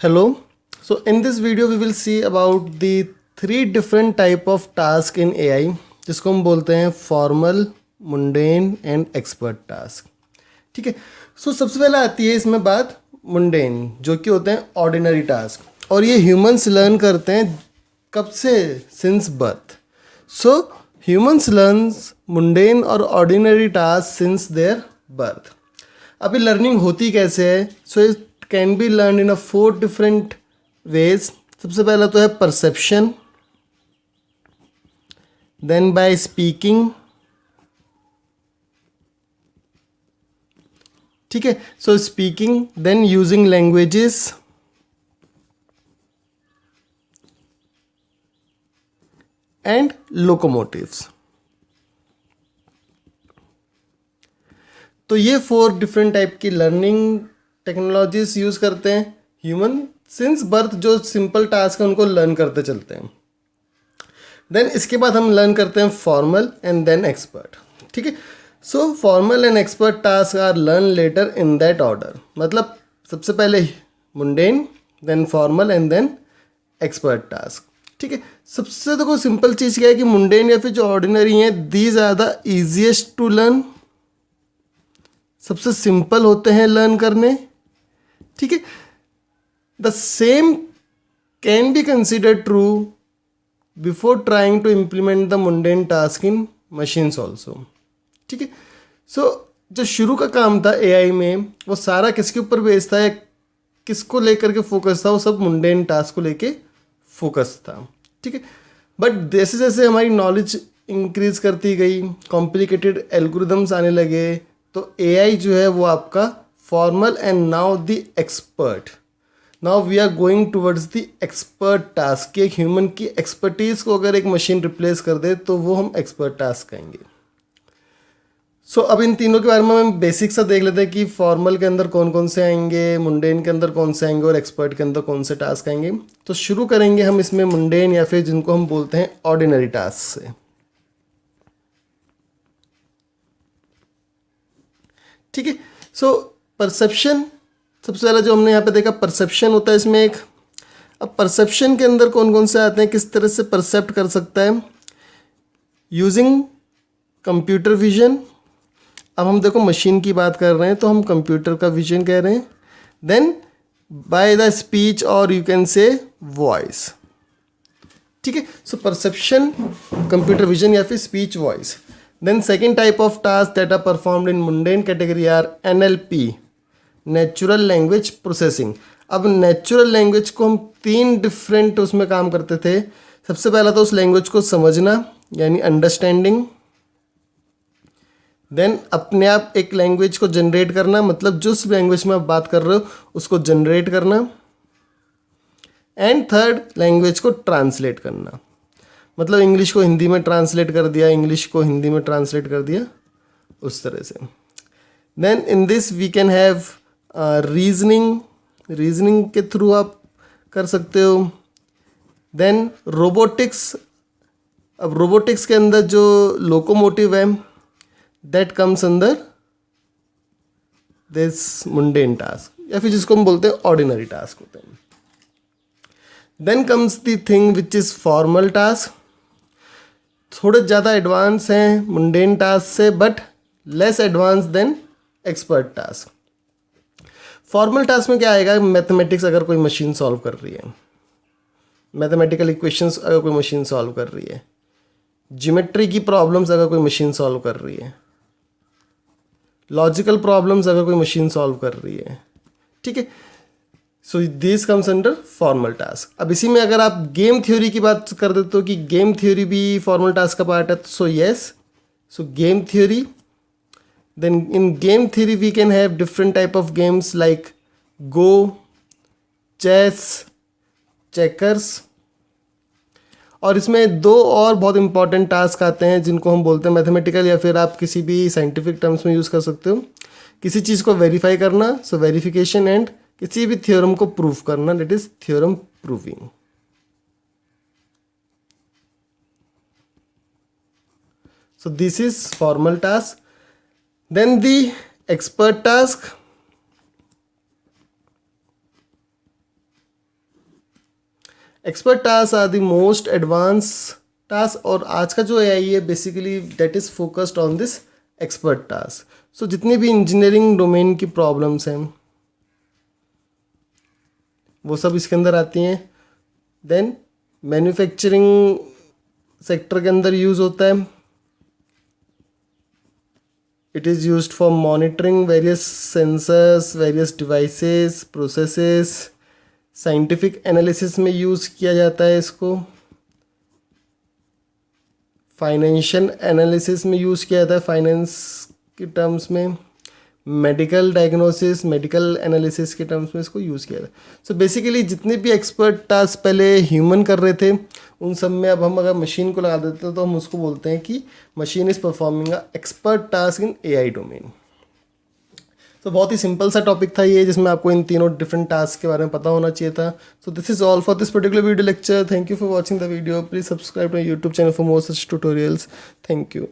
Hello. So in this video we will see about the three different type of task in AI जिसको हम बोलते हैं formal, mundane and expert task. ठीक है. सो सबसे पहले आती है इसमें बात मुंडेन, जो कि होते हैं ऑर्डिनरी टास्क, और ये ह्यूमंस लर्न करते हैं कब से? Since birth. So humans learns mundane और ordinary task since their birth. अभी लर्निंग होती कैसे है? So it can be learn in a 4 different ways. सबसे पहला तो है परसेप्शन, देन बाय स्पीकिंग. ठीक है. So speaking, then using languages, and locomotives. तो ये 4 डिफरेंट टाइप की लर्निंग टेक्नोलॉजीज यूज़ करते हैं ह्यूमन सिंस बर्थ. जो सिंपल टास्क है उनको लर्न करते चलते हैं. देन इसके बाद हम लर्न करते हैं फॉर्मल एंड देन एक्सपर्ट. ठीक है. So formal and expert task are learn later in that order. मतलब सबसे पहले mundane, then formal and then expert task. ठीक है. सबसे देखो सिंपल चीज़ क्या है कि मुंडेन या फिर जो ऑर्डिनरी हैं, these are the easiest to learn. सबसे सिंपल होते हैं लर्न करने. ठीक है. The same can be consider true before trying to implement the mundane task in machines also. ठीक है. सो जो शुरू का काम था एआई में, वो सारा किसके ऊपर बेस्ड था या किसको लेकर के फोकस था? वो सब मुंडेन टास्क को लेके फोकस था. ठीक है. बट जैसे जैसे हमारी नॉलेज इंक्रीज करती गई, कॉम्प्लिकेटेड एल्गोरिदम्स आने लगे, तो एआई जो है वो आपका formal and now the expert. Now we are going towards the expert task. कि एक ह्यूमन की एक्सपर्टीज को अगर एक मशीन रिप्लेस कर दे तो वो हम एक्सपर्ट टास्क कहेंगे. सो अब इन तीनों के बारे में हम बेसिक सा देख लेते हैं कि फॉर्मल के अंदर कौन कौन से आएंगे, मुंडेन के अंदर कौन से आएंगे और एक्सपर्ट के अंदर कौन से टास्क आएंगे. तो शुरू करेंगे हम इसमें मुंडेन या फिर जिनको हम बोलते हैं ऑर्डिनरी टास्क से. ठीक है. सो परसेप्शन, सबसे पहले जो हमने यहाँ पे देखा परसेप्शन होता है इसमें एक. अब परसेप्शन के अंदर कौन कौन से आते हैं, किस तरह से परसेप्ट कर सकता है? Using computer vision. अब हम देखो मशीन की बात कर रहे हैं तो हम कंप्यूटर का विजन कह रहे हैं. देन बाय द स्पीच और यू कैन से वॉइस. ठीक है. सो परसेप्शन, कंप्यूटर विजन या फिर speech, voice. Then second type of tasks that are performed in mundane category are NLP, Natural Language Processing. अब natural language को हम 3 different उसमें काम करते थे. सबसे पहला तो उस लैंग्वेज को समझना यानी अंडरस्टैंडिंग. देन अपने आप एक लैंग्वेज को जनरेट करना, मतलब जिस लैंग्वेज में आप बात कर रहे हो उसको जनरेट करना. एंड थर्ड, लैंग्वेज को ट्रांसलेट करना, मतलब इंग्लिश को हिंदी में ट्रांसलेट कर दिया, इंग्लिश को हिंदी में ट्रांसलेट कर दिया, उस तरह से. Then in this we can have reasoning. Reasoning के थ्रू आप कर सकते हो. Then robotics. अब रोबोटिक्स के अंदर जो लोकोमोटिव है, दैट कम्स अंदर दिस मुंडेन टास्क या फिर जिसको हम बोलते हैं ऑर्डिनरी टास्क होते हैं. Then comes the thing which is formal task. थोड़े ज़्यादा एडवांस हैं मुंडेन टास्क से, but less advance than expert task. Formal task में क्या आएगा? मैथमेटिक्स अगर कोई मशीन सॉल्व कर रही है, मैथमेटिकल इक्वेशंस अगर कोई मशीन सॉल्व कर रही है, ज्योमेट्री की प्रॉब्लम्स अगर कोई मशीन सॉल्व कर रही है, लॉजिकल प्रॉब्लम्स अगर कोई मशीन सॉल्व कर रही है. ठीक है. So this comes under formal task. अब इसी में अगर आप गेम थ्योरी की बात कर देते हो कि गेम थ्योरी भी फॉर्मल टास्क का पार्ट है, so yes. So game theory, then in game theory we can have different type of games like go, chess, checkers. और इसमें 2 और बहुत इंपॉर्टेंट टास्क आते हैं जिनको हम बोलते हैं मैथमेटिकल या फिर आप किसी भी साइंटिफिक टर्म्स में यूज़ कर सकते हो. किसी चीज़ को वेरीफाई करना, सो वेरिफिकेशन, एंड किसी भी थ्योरम को प्रूव करना, that is theorem proving. So this is formal task. Then the expert task. Expert task are the most advance task, और आज का जो एआई है basically that is focused on this expert task. So जितनी भी engineering domain की problems हैं वो सब इसके अंदर आती हैं. देन मैन्युफैक्चरिंग सेक्टर के अंदर यूज़ होता है. It is used for monitoring various sensors, various devices, processes. Scientific analysis में यूज़ किया जाता है इसको. फाइनेंशियल एनालिसिस में यूज़ किया जाता है फाइनेंस के टर्म्स में. मेडिकल डायग्नोसिस, मेडिकल एनालिसिस के टर्म्स में इसको यूज़ किया जाता है. सो बेसिकली जितने भी एक्सपर्ट टास्क पहले ह्यूमन कर रहे थे उन सब में अब हम अगर मशीन को लगा देते हैं तो हम उसको बोलते हैं कि machine is performing a expert task in AI domain. तो बहुत ही सिंपल सा टॉपिक था ये, जिसमें आपको इन तीनों डिफरेंट टास्क के बारे में पता होना चाहिए था. So this is all for this particular video lecture. Thank you for watching the video. Please subscribe to my YouTube channel for more such tutorials. Thank you.